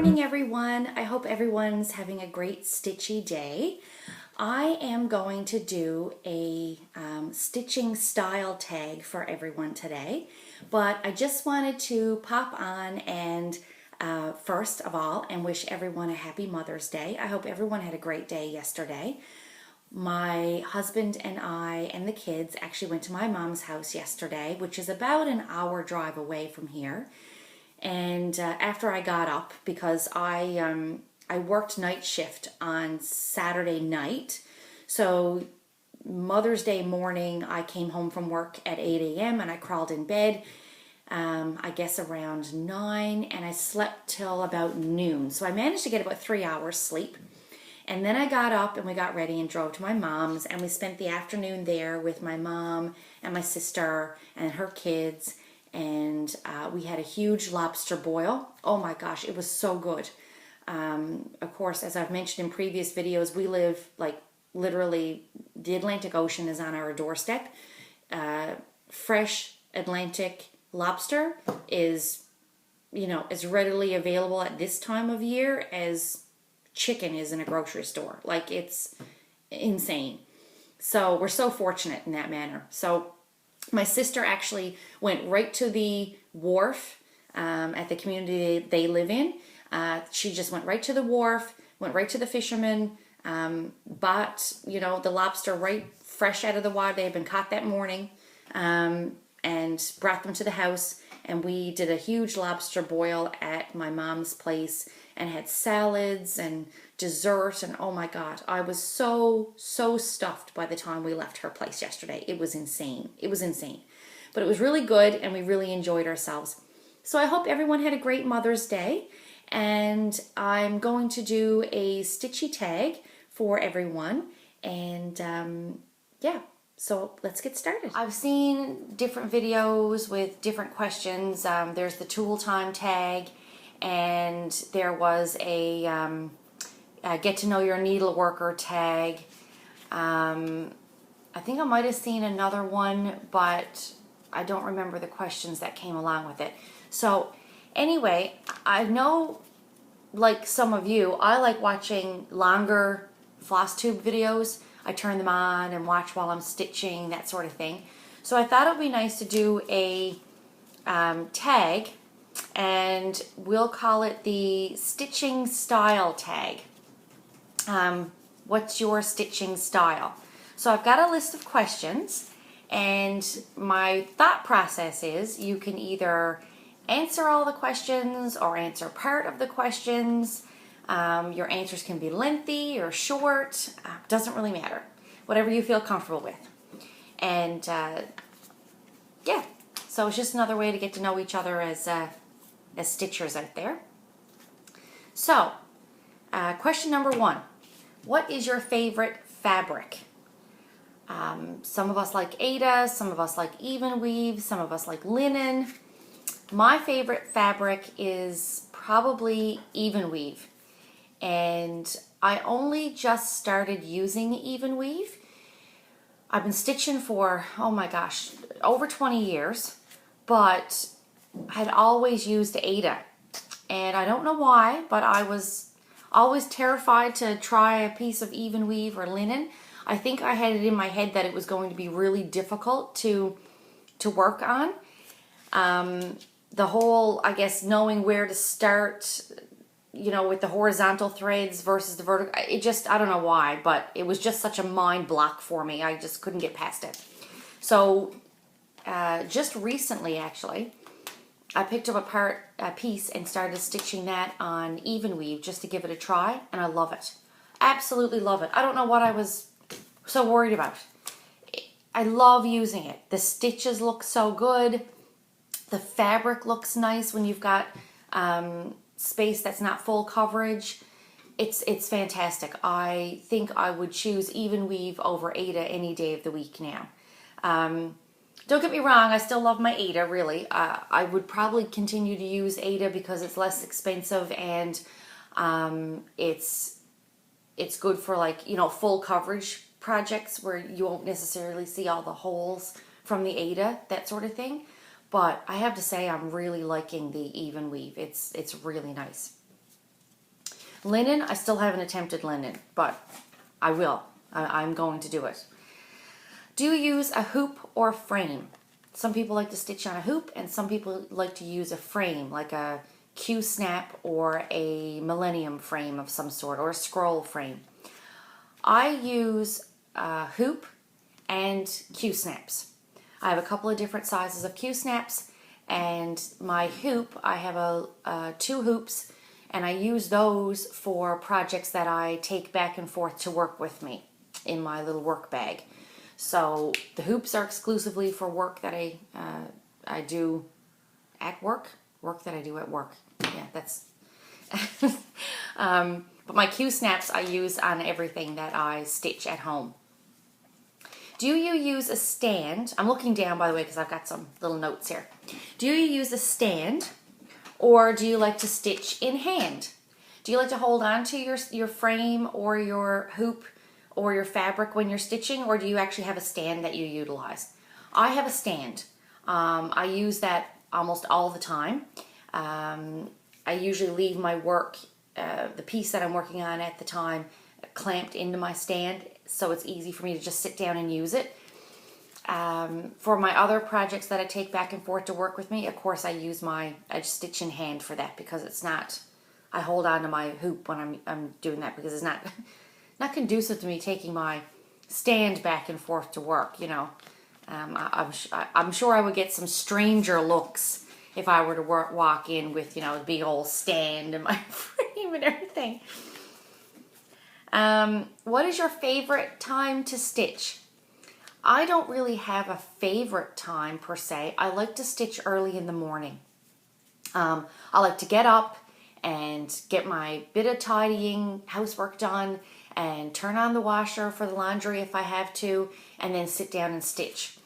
morning, everyone. I hope everyone's having a great stitchy day. I am going to do a stitching style tag for everyone today, but I just wanted to pop on and first of all, and wish everyone a happy Mother's Day. I hope everyone had a great day yesterday. My husband and I and the kids actually went to my mom's house yesterday, which is about an hour drive away from here. And after I got up, because I worked night shift on Saturday night, so Mother's Day morning I came home from work at 8 a.m. and I crawled in bed, I guess around 9, and I slept till about noon. So I managed to get about 3 hours sleep. And then I got up and we got ready and drove to my mom's, and we spent the afternoon there with my mom and my sister and her kids. And we had a huge lobster boil. Oh my gosh, it was so good. Of course, as I've mentioned in previous videos, we live like literally the Atlantic Ocean is on our doorstep. Fresh Atlantic lobster is, as readily available at this time of year as chicken is in a grocery store. Like, it's insane. So we're so fortunate in that manner. So my sister actually went right to the wharf at the community they live in. She just went right to the wharf, went right to the fishermen, bought, the lobster right fresh out of the water. They had been caught that morning, and brought them to the house. And we did a huge lobster boil at my mom's place and had salads and dessert. And oh my God, I was so stuffed by the time we left her place yesterday. It was insane. It was insane. But it was really good and we really enjoyed ourselves. So I hope everyone had a great Mother's Day. And I'm going to do a stitchy tag for everyone. And yeah. So let's get started. I've seen different videos with different questions. There's the tool time tag, and there was a get to know your needle worker tag. I think I might have seen another one, but I don't remember the questions that came along with it. So anyway, I know, like some of you, I like watching longer Flosstube videos. I turn them on and watch while I'm stitching, that sort of thing. So I thought it would be nice to do a tag, and we'll call it the stitching style tag. What's your stitching style? So I've got a list of questions, and my thought process is you can either answer all the questions or answer part of the questions. Your answers can be lengthy or short, doesn't really matter. Whatever you feel comfortable with. And yeah, so it's just another way to get to know each other as stitchers out there. So, question number 1. What is your favorite fabric? Some of us like Aida, some of us like even weave, some of us like linen. My favorite fabric is probably even weave. And I only just started using even weave. I've been stitching for, oh my gosh, over 20 years, but I had always used Aida. And I don't know why, but I was always terrified to try a piece of even weave or linen. I think I had it in my head that it was going to be really difficult to work on. The whole, I guess, knowing where to start, with the horizontal threads versus the vertical, I don't know why, but it was just such a mind block for me. I just couldn't get past it. So, just recently, actually, I picked up a piece and started stitching that on even weave just to give it a try, and I love it. Absolutely love it. I don't know what I was so worried about. I love using it. The stitches look so good. The fabric looks nice when you've got space that's not full coverage. It's fantastic. I think I would choose even weave over Aida any day of the week now. Don't get me wrong, I still love my Aida, really. I would probably continue to use Aida because it's less expensive, and it's good for, like, full coverage projects where you won't necessarily see all the holes from the Aida, that sort of thing. But I have to say I'm really liking the even weave. It's really nice. Linen, I still haven't attempted linen, but I will. I'm going to do it. Do you use a hoop or a frame? Some people like to stitch on a hoop, and some people like to use a frame, like a Q-snap or a millennium frame of some sort, or a scroll frame. I use a hoop and Q-snaps. I have a couple of different sizes of Q-snaps, and my hoop, I have 2 hoops, and I use those for projects that I take back and forth to work with me in my little work bag. So the hoops are exclusively for work that I do at work. Work that I do at work. Yeah, that's... but my Q-snaps I use on everything that I stitch at home. Do you use a stand? I'm looking down, by the way, because I've got some little notes here. Do you use a stand, or do you like to stitch in hand? Do you like to hold on to your frame or your hoop or your fabric when you're stitching, or do you actually have a stand that you utilize? I have a stand. I use that almost all the time. I usually leave my work, the piece that I'm working on at the time, clamped into my stand, so it's easy for me to just sit down and use it. For my other projects that I take back and forth to work with me, of course I just stitch in hand for that, because it's not, I hold on to my hoop when I'm doing that, because it's not conducive to me taking my stand back and forth to work, you know. I'm sure I would get some stranger looks if I were to walk in with, you know, the big old stand and my frame and everything. What is your favorite time to stitch? I don't really have a favorite time per se. I like to stitch early in the morning. I like to get up and get my bit of tidying, housework done, and turn on the washer for the laundry if I have to, and then sit down and stitch.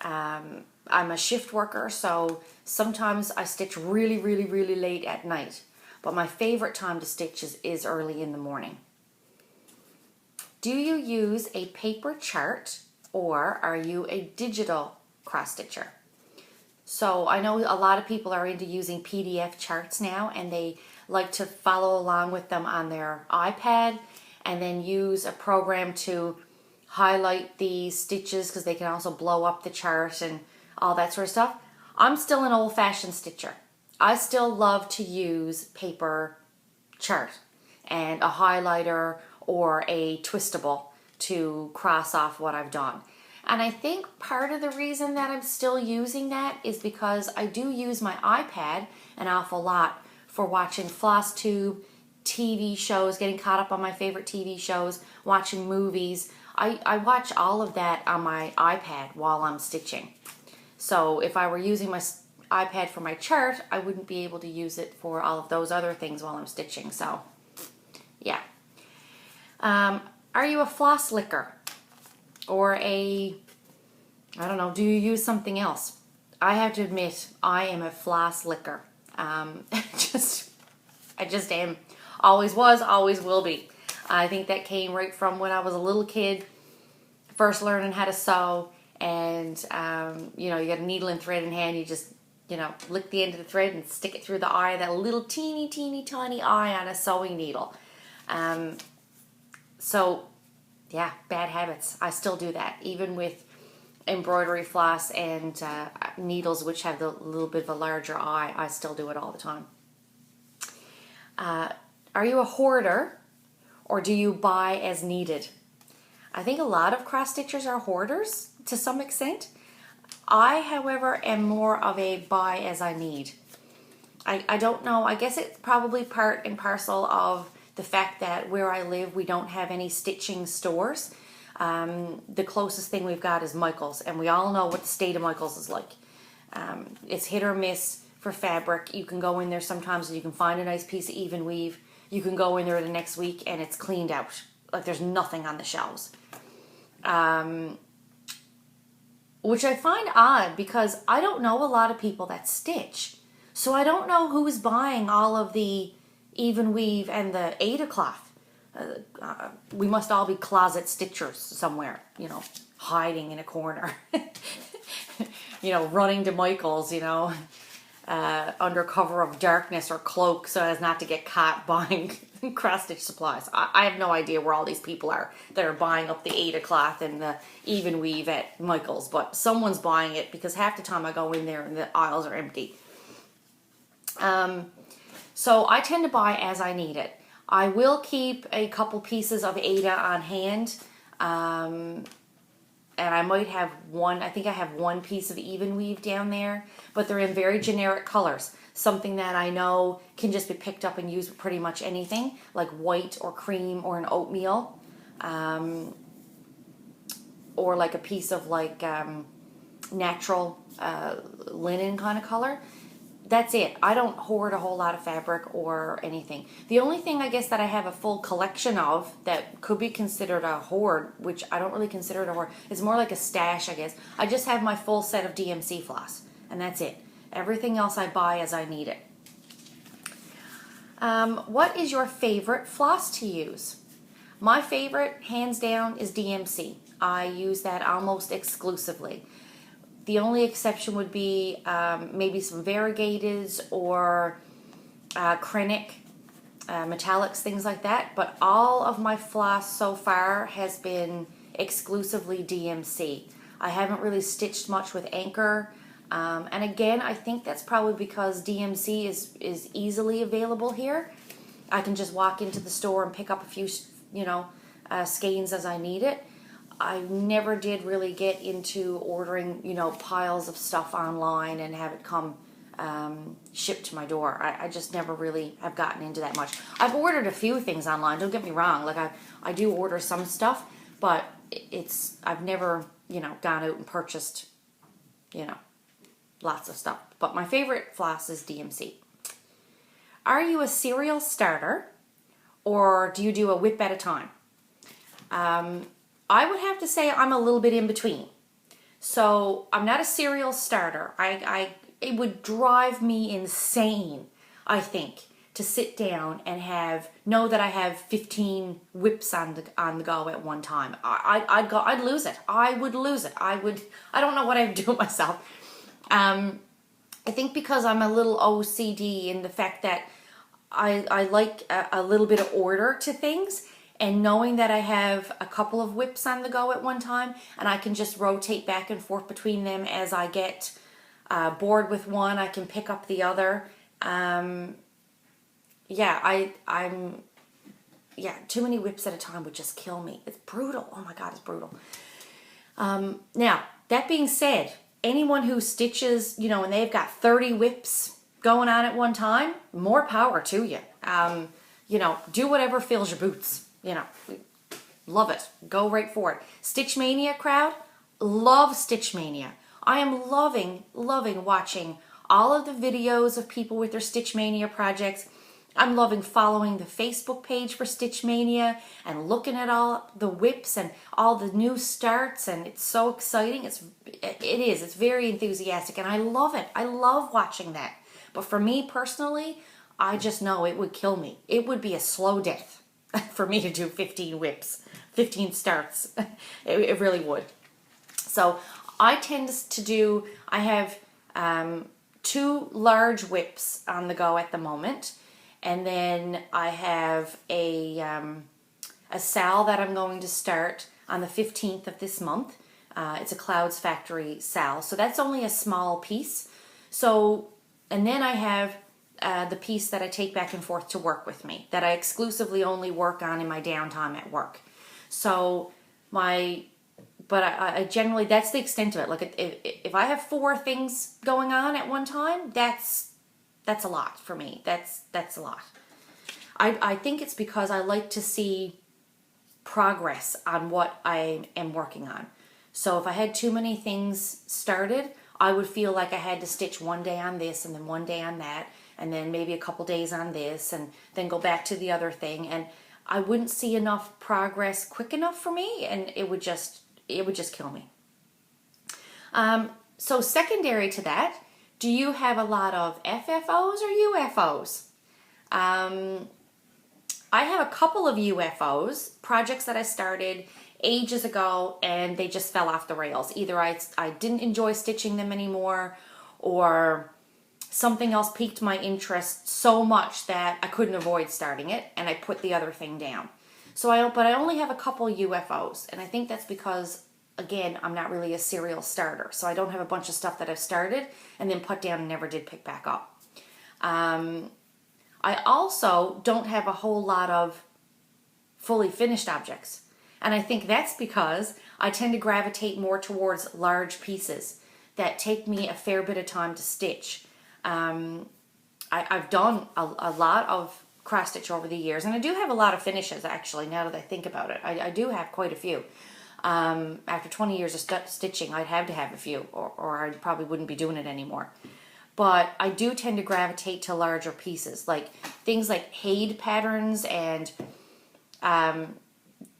I'm a shift worker, so sometimes I stitch really, really, really late at night. But my favorite time to stitch is early in the morning. Do you use a paper chart, or are you a digital cross stitcher? So I know a lot of people are into using PDF charts now, and they like to follow along with them on their iPad and then use a program to highlight the stitches, because they can also blow up the chart and all that sort of stuff. I'm still an old-fashioned stitcher. I still love to use paper chart and a highlighter or a twistable to cross off what I've done. And I think part of the reason that I'm still using that is because I do use my iPad an awful lot for watching Flosstube, TV shows, getting caught up on my favorite TV shows, watching movies. I watch all of that on my iPad while I'm stitching. So if I were using my iPad for my chart, I wouldn't be able to use it for all of those other things while I'm stitching. So, yeah. Are you a floss licker? Or I don't know, do you use something else? I have to admit, I am a floss licker. I just am. Always was, always will be. I think that came right from when I was a little kid, first learning how to sew, and you know, you got a needle and thread in hand, you just, you know, lick the end of the thread and stick it through the eye, that little teeny tiny eye on a sewing needle. So yeah, bad habits. I still do that, even with embroidery floss and needles which have the little bit of a larger eye. I still do it all the time. Are you a hoarder, or do you buy as needed? I think a lot of cross stitchers are hoarders to some extent. I, however, am more of a buy as I need. I don't know, I guess it's probably part and parcel of the fact that where I live we don't have any stitching stores. The closest thing we've got is Michael's, and we all know what the state of Michael's is like. It's hit or miss for fabric. You can go in there sometimes and you can find a nice piece of even weave. You can go in there the next week and it's cleaned out. Like there's nothing on the shelves. Which I find odd, because I don't know a lot of people that stitch. So I don't know who's buying all of the even weave and the Aida cloth. We must all be closet stitchers somewhere, you know, hiding in a corner. You know, running to Michael's, you know. under cover of darkness or cloak so as not to get caught buying cross-stitch supplies. I have no idea where all these people are that are buying up the Aida cloth and the even weave at Michael's, but someone's buying it because half the time I go in there and the aisles are empty. So I tend to buy as I need it. I will keep a couple pieces of Aida on hand, and I might have one, I think I have one piece of even weave down there, but they're in very generic colors. Something that I know can just be picked up and used with pretty much anything, like white or cream or an oatmeal, or like a piece of like natural linen kind of color. That's it. I don't hoard a whole lot of fabric or anything. The only thing I guess that I have a full collection of that could be considered a hoard, which I don't really consider it a hoard, it's more like a stash, I guess. I just have my full set of DMC floss, and that's it. Everything else I buy as I need it. What is your favorite floss to use? My favorite, hands down, is DMC. I use that almost exclusively. The only exception would be maybe some variegateds or Krennic, metallics, things like that. But all of my floss so far has been exclusively DMC. I haven't really stitched much with Anchor. And again, I think that's probably because DMC is easily available here. I can just walk into the store and pick up a few, skeins as I need it. I never did really get into ordering, piles of stuff online and have it come shipped to my door. I just never really have gotten into that much. I've ordered a few things online, don't get me wrong. Like I do order some stuff, but I've never, gone out and purchased, lots of stuff. But my favorite floss is DMC. Are you a serial starter or do you do a whip at a time? I would have to say I'm a little bit in between. So I'm not a serial starter. It would drive me insane, I think, to sit down and know that I have 15 whips on the go at one time. I'd lose it. I would lose it. I don't know what I'd do myself. I think because I'm a little OCD in the fact that I like a little bit of order to things. And knowing that I have a couple of whips on the go at one time, and I can just rotate back and forth between them as I get bored with one, I can pick up the other. Too many whips at a time would just kill me. It's brutal. Oh my God, it's brutal. Now, that being said, anyone who stitches, and they've got 30 whips going on at one time, more power to you. Do whatever fills your boots. Love it. Go right for it. Stitch Mania crowd, love Stitch Mania. I am loving watching all of the videos of people with their Stitch Mania projects. I'm loving following the Facebook page for Stitch Mania and looking at all the whips and all the new starts, and it's so exciting. It's very enthusiastic, and I love it. I love watching that. But for me personally, I just know it would kill me. It would be a slow death for me to do 15 whips, 15 starts. It really would. So I tend to do, I have 2 large whips on the go at the moment. And then I have a sal that I'm going to start on the 15th of this month. It's a Clouds Factory sal. So that's only a small piece. So, and then I have the piece that I take back and forth to work with me, that I exclusively only work on in my downtime at work. So I generally, that's the extent of it. Like if I have 4 things going on at one time, that's a lot for me. That's a lot. I think it's because I like to see progress on what I am working on. So if I had too many things started, I would feel like I had to stitch one day on this and then one day on that, and then maybe a couple days on this, and then go back to the other thing, and I wouldn't see enough progress quick enough for me, and it would just kill me. So secondary to that, do you have a lot of FFOs or UFOs? I have a couple of UFOs, projects that I started ages ago, and they just fell off the rails. Either I didn't enjoy stitching them anymore, or something else piqued my interest so much that I couldn't avoid starting it, and I put the other thing down. But I only have a couple UFOs, and I think that's because, again, I'm not really a serial starter. So I don't have a bunch of stuff that I've started and then put down and never did pick back up. I also don't have a whole lot of fully finished objects. And I think that's because I tend to gravitate more towards large pieces that take me a fair bit of time to stitch. I've done a lot of cross stitch over the years, and I do have a lot of finishes actually, now that I think about it. I do have quite a few. After 20 years of stitching, I'd have to have a few, or I probably wouldn't be doing it anymore. But I do tend to gravitate to larger pieces, like things like hoard patterns and,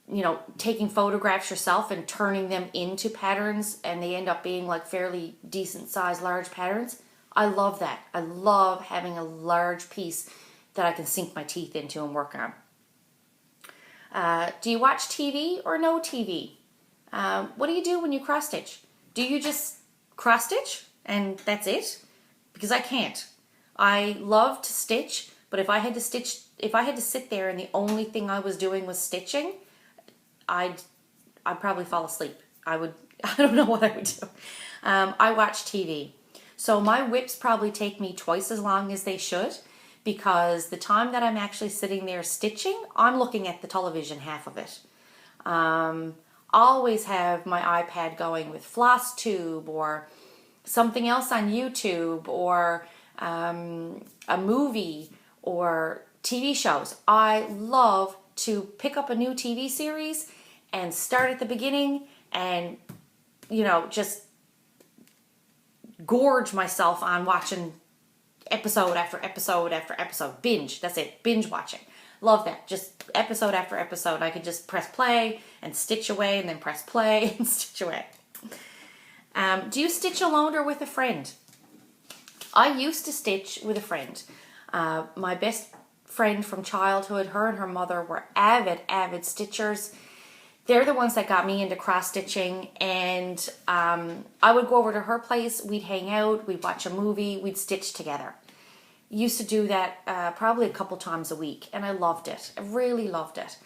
you know, taking photographs yourself and turning them into patterns, and they end up being like fairly decent sized large patterns. I love that. I love having a large piece that I can sink my teeth into and work on. Do you watch TV or no TV? What do you do when you cross stitch? Do you just cross stitch and that's it? Because I can't. I love to stitch, but if I had to sit there and the only thing I was doing was stitching, I'd probably fall asleep. I don't know what I would do. I watch TV. So my whips probably take me twice as long as they should, because the time that I'm actually sitting there stitching, I'm looking at the television half of it. Always have my iPad going with Flosstube or something else on YouTube, or a movie or TV shows. I love to pick up a new TV series and start at the beginning and, you know, just gorge myself on watching episode after episode after episode. Binge. That's it. Binge watching. Love that. Just episode after episode. I could just press play and stitch away and then press play and stitch away. Do you stitch alone or with a friend? I used to stitch with a friend. My best friend from childhood, her and her mother were avid stitchers. They're the ones that got me into cross stitching, and I would go over to her place, we'd hang out, we'd watch a movie, we'd stitch together. Used to do that probably a couple times a week, and I loved it. I really loved it.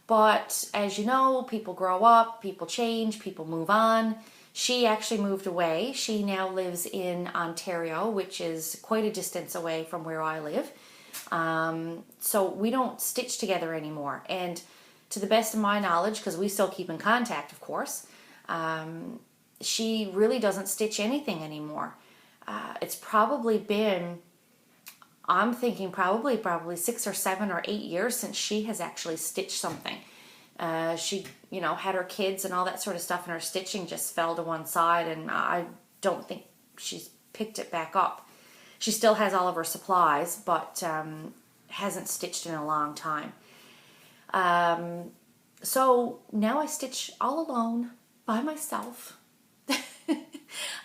But as you know, people grow up, people change, people move on. She actually moved away. She now lives in Ontario, which is quite a distance away from where I live. So we don't stitch together anymore. And to the best of my knowledge, because we still keep in contact, of course, she really doesn't stitch anything anymore. It's probably been, I'm thinking probably 6 or 7 or 8 years since she has actually stitched something. She, you know, had her kids and all that sort of stuff, and her stitching just fell to one side, and I don't think she's picked it back up. She still has all of her supplies, but hasn't stitched in a long time. So now I stitch all alone by myself.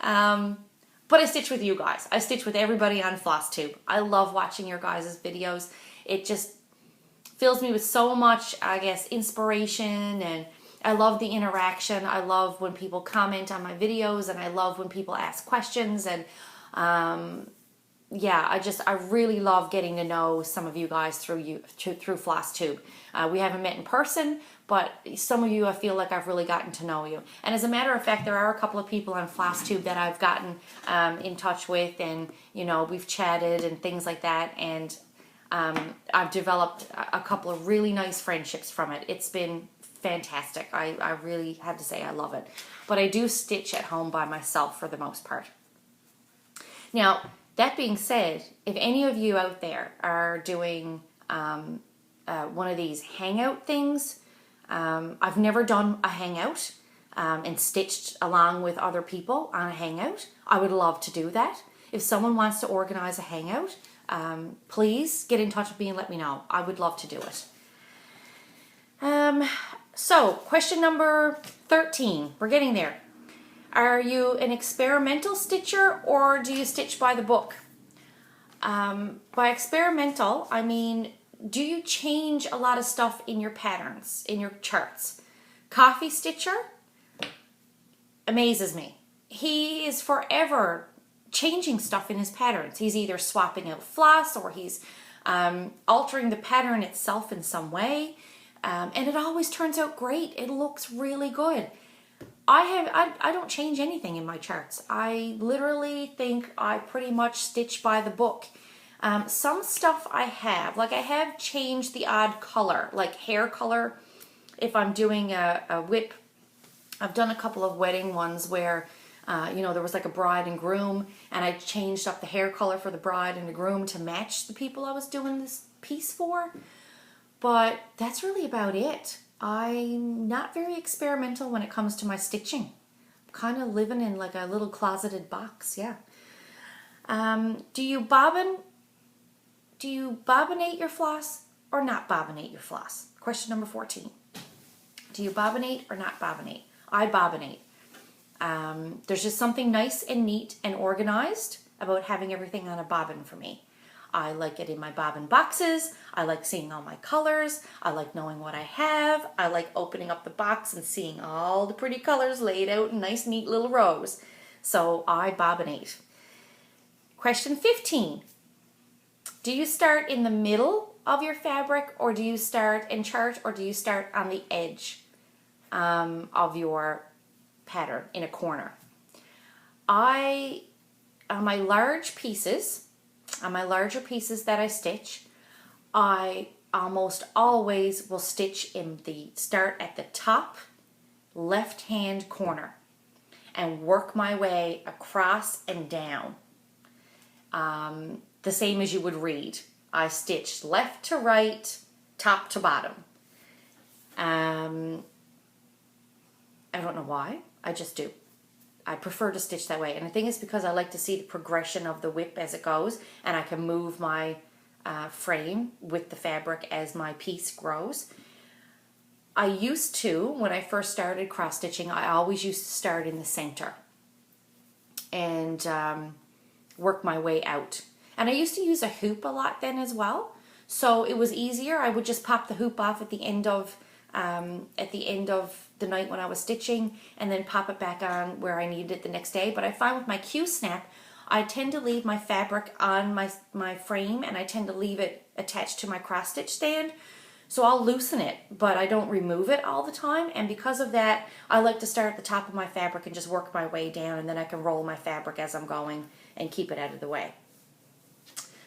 But I stitch with you guys. I stitch with everybody on Flosstube. I love watching your guys' videos. It just fills me with so much, I guess, inspiration, and I love the interaction. I love when people comment on my videos, and I love when people ask questions, and yeah, I really love getting to know some of you guys through Flosstube. We haven't met in person, but some of you, I feel like I've really gotten to know you. And as a matter of fact, there are a couple of people on Flosstube that I've gotten in touch with, and you know, we've chatted and things like that, and I've developed a couple of really nice friendships from it. It's been fantastic. I really have to say I love it. But I do stitch at home by myself for the most part. Now, that being said, if any of you out there are doing one of these hangout things, I've never done a hangout and stitched along with other people on a hangout. I would love to do that. If someone wants to organize a hangout, please get in touch with me and let me know. I would love to do it. So, question number 13. We're getting there. Are you an experimental stitcher, or do you stitch by the book? By experimental, I mean, do you change a lot of stuff in your patterns, in your charts? Coffee Stitcher amazes me. He is forever changing stuff in his patterns. He's either swapping out floss or he's altering the pattern itself in some way. And it always turns out great. It looks really good. I don't change anything in my charts. I literally think I pretty much stitch by the book. Some stuff I have changed the odd color, like hair color. If I'm doing a whip, I've done a couple of wedding ones where, there was like a bride and groom, and I changed up the hair color for the bride and the groom to match the people I was doing this piece for. But that's really about it. I'm not very experimental when it comes to my stitching. I'm kind of living in like a little closeted box, yeah. Do you bobbinate your floss or not bobbinate your floss? Question number 14. Do you bobbinate or not bobbinate? I bobbinate. There's just something nice and neat and organized about having everything on a bobbin for me. I like it in my bobbin boxes. I like seeing all my colors. I like knowing what I have. I like opening up the box and seeing all the pretty colors laid out in nice, neat little rows. So I bobbinate. Question 15. Do you start in the middle of your fabric, or do you start in chart, or do you start on the edge of your pattern in a corner? On my larger pieces that I stitch, I almost always will stitch start at the top left hand corner and work my way across and down. The same as you would read. I stitch left to right, top to bottom. I don't know why, I just do. I prefer to stitch that way, and I think it's because I like to see the progression of the whip as it goes, and I can move my frame with the fabric as my piece grows. I used to, when I first started cross stitching, I always used to start in the center and work my way out. And I used to use a hoop a lot then as well, so it was easier. I would just pop the hoop off at the end of the night when I was stitching, and then pop it back on where I needed it the next day. But I find with my Q-snap, I tend to leave my fabric on my frame, and I tend to leave it attached to my cross stitch stand. So I'll loosen it, but I don't remove it all the time. And because of that, I like to start at the top of my fabric and just work my way down, and then I can roll my fabric as I'm going and keep it out of the way.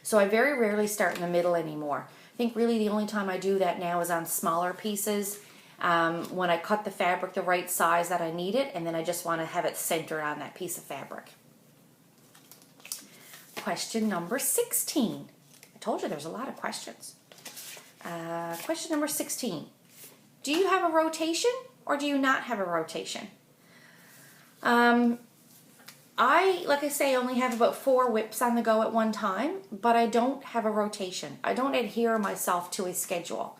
So I very rarely start in the middle anymore. I think really the only time I do that now is on smaller pieces, when I cut the fabric the right size that I need it, and then I just want to have it centered on that piece of fabric. Question number 16. I told you there's a lot of questions. Question number 16. Do you have a rotation or do you not have a rotation? Like I say, only have about 4 whips on the go at one time, but I don't have a rotation. I don't adhere myself to a schedule.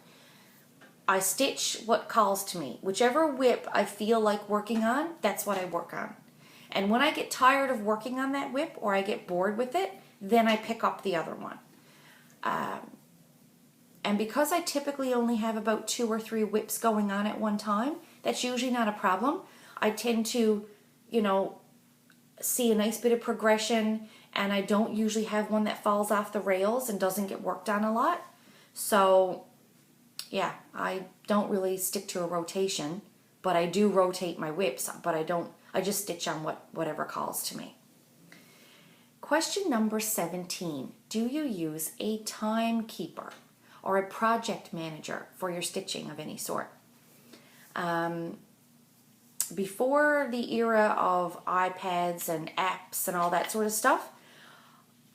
I stitch what calls to me. Whichever whip I feel like working on, that's what I work on. And when I get tired of working on that whip or I get bored with it, then I pick up the other one. And because I typically only have about 2 or 3 whips going on at one time, that's usually not a problem. I tend to, see a nice bit of progression, and I don't usually have one that falls off the rails and doesn't get worked on a lot. So yeah, I don't really stick to a rotation, but I do rotate my whips, but I just stitch on whatever calls to me. Question number 17. Do you use a timekeeper or a project manager for your stitching of any sort? Before the era of iPads and apps and all that sort of stuff,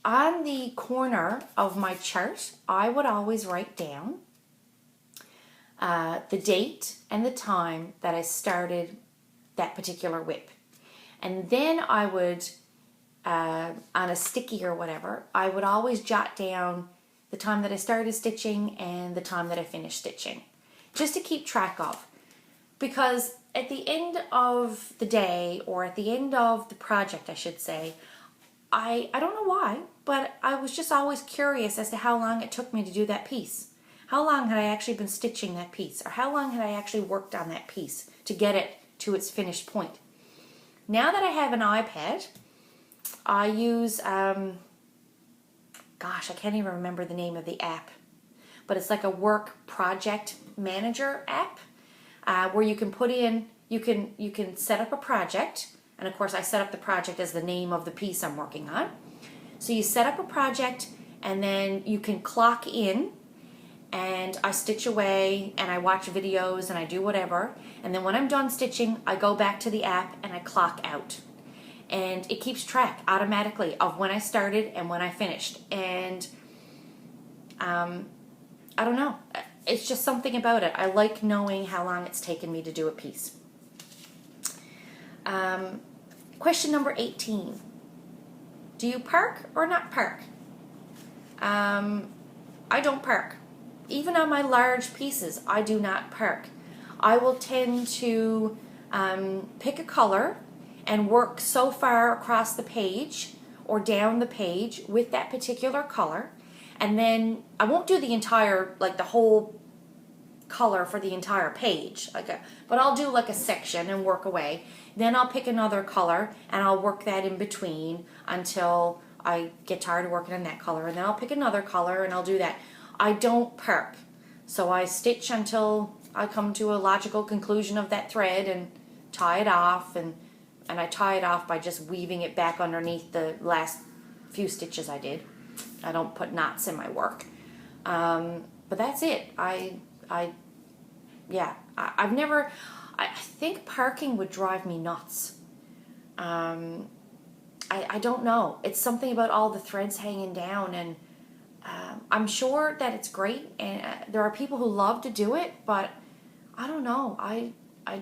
on the corner of my chart, I would always write down the date and the time that I started that particular whip. And then I would, on a sticky or whatever, I would always jot down the time that I started stitching and the time that I finished stitching, just to keep track of. Because at the end of the day, or at the end of the project, I should say, I don't know why, but I was just always curious as to how long it took me to do that piece. How long had I actually been stitching that piece? Or how long had I actually worked on that piece to get it to its finished point? Now that I have an iPad, I use, gosh, I can't even remember the name of the app, but it's like a work project manager app where you can put in, you can set up a project, and of course I set up the project as the name of the piece I'm working on. So you set up a project, and then you can clock in, and I stitch away, and I watch videos, and I do whatever, and then when I'm done stitching, I go back to the app and I clock out. And it keeps track automatically of when I started and when I finished. And I don't know. It's just something about it. I like knowing how long it's taken me to do a piece. Question number 18. Do you park or not park? I don't park. Even on my large pieces, I do not park. I will tend to pick a color and work so far across the page or down the page with that particular color, and then I won't do the entire, like the whole color for the entire page, but I'll do like a section and work away. Then I'll pick another color and I'll work that in between until I get tired of working on that color, and then I'll pick another color and I'll do that. I don't park, so I stitch until I come to a logical conclusion of that thread and tie it off, and I tie it off by just weaving it back underneath the last few stitches I did. I don't put knots in my work. But that's it. I think parking would drive me nuts. I don't know. It's something about all the threads hanging down, and I'm sure that it's great, and there are people who love to do it, but I don't know. I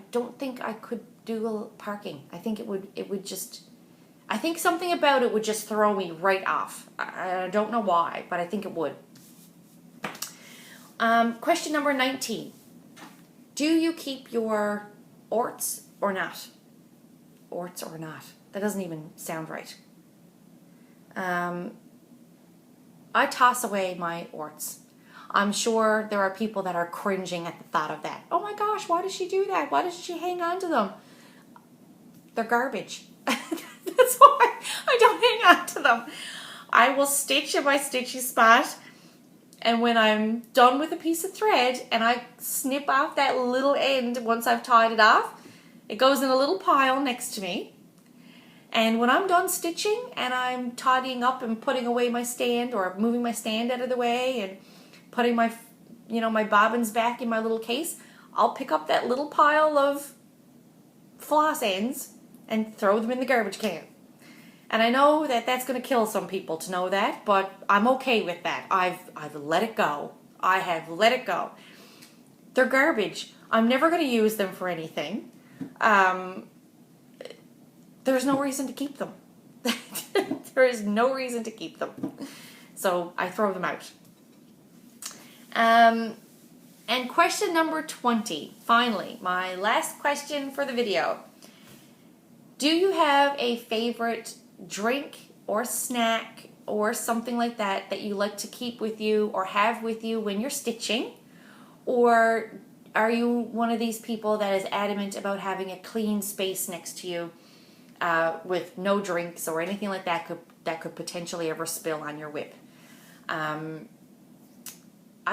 don't think I could do parking. I think it would just, I think something about it would just throw me right off. I don't know why, but I think it would. Question number 19. Do you keep your orts or not? Orts or not? That doesn't even sound right. I toss away my orts. I'm sure there are people that are cringing at the thought of that. Oh my gosh, why does she do that? Why does she hang on to them? They're garbage. That's why I don't hang on to them. I will stitch in my stitchy spot, and when I'm done with a piece of thread and I snip off that little end once I've tied it off, it goes in a little pile next to me. And when I'm done stitching and I'm tidying up and putting away my stand or moving my stand out of the way and putting my, my bobbins back in my little case, I'll pick up that little pile of floss ends and throw them in the garbage can. And I know that that's going to kill some people to know that, but I'm okay with that. I've let it go. I have let it go. They're garbage. I'm never going to use them for anything. There's no reason to keep them. There is no reason to keep them. So I throw them out. And question number 20, finally, my last question for the video. Do you have a favorite drink or snack or something like that that you like to keep with you or have with you when you're stitching? Or are you one of these people that is adamant about having a clean space next to you with no drinks or anything like that could potentially ever spill on your whip? I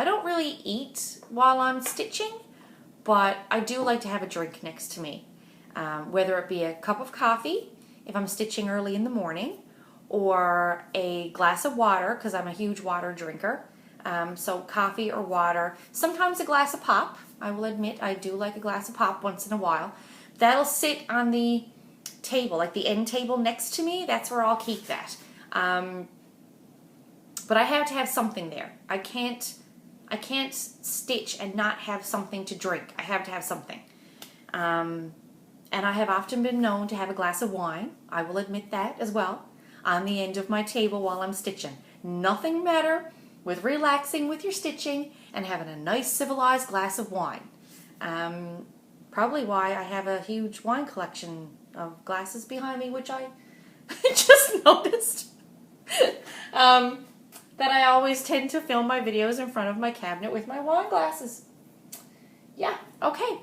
don't really eat while I'm stitching, but I do like to have a drink next to me. Whether it be a cup of coffee if I'm stitching early in the morning, or a glass of water because I'm a huge water drinker. So coffee or water, sometimes a glass of pop. I will admit I do like a glass of pop once in a while. That'll sit on the table, like the end table next to me. That's where I'll keep that. But I have to have something there. I can't stitch and not have something to drink. I have to have something. And I have often been known to have a glass of wine, I will admit that as well, on the end of my table while I'm stitching. Nothing better with relaxing with your stitching and having a nice civilized glass of wine. Probably why I have a huge wine collection of glasses behind me, which I just noticed. That I always tend to film my videos in front of my cabinet with my wine glasses. Yeah, okay.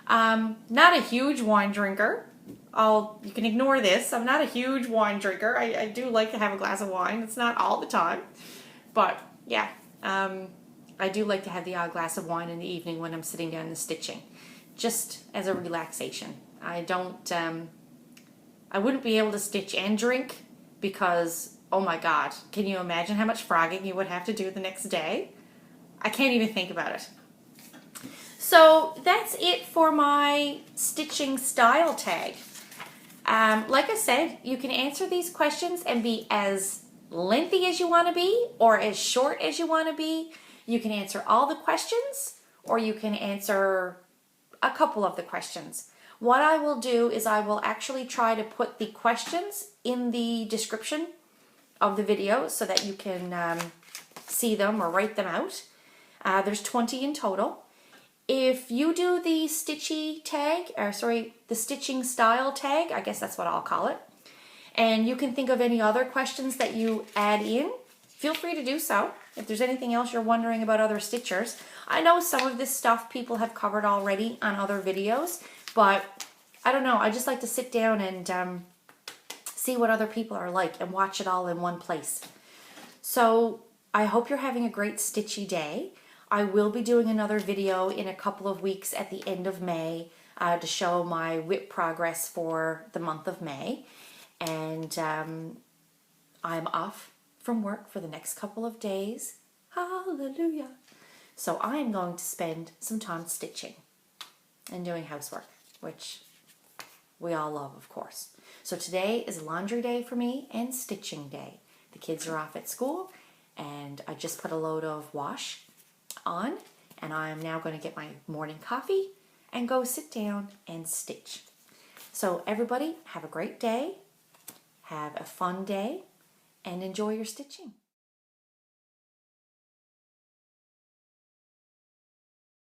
Not a huge wine drinker, you can ignore this. I'm not a huge wine drinker. I do like to have a glass of wine. It's not all the time. But yeah, I do like to have the odd glass of wine in the evening when I'm sitting down and stitching, just as a relaxation. I wouldn't be able to stitch and drink because, oh my God, can you imagine how much frogging you would have to do the next day? I can't even think about it. So that's it for my stitching style tag. Like I said, you can answer these questions and be as lengthy as you want to be or as short as you want to be. You can answer all the questions or you can answer a couple of the questions. What I will do is I will actually try to put the questions in the description of the video so that you can see them or write them out. There's 20 in total. If you do the stitchy tag, the stitching style tag, I guess that's what I'll call it, and you can think of any other questions that you add in, feel free to do so. If there's anything else you're wondering about other stitchers, I know some of this stuff people have covered already on other videos, but I don't know, I just like to sit down and see what other people are like and watch it all in one place. So I hope you're having a great stitchy day. I will be doing another video in a couple of weeks at the end of May to show my WIP progress for the month of May. And I'm off from work for the next couple of days. Hallelujah. So I am going to spend some time stitching and doing housework, which we all love, of course. So today is laundry day for me and stitching day. The kids are off at school and I just put a load of wash on and I am now going to get my morning coffee and go sit down and stitch. So everybody have a great day, have a fun day, and enjoy your stitching.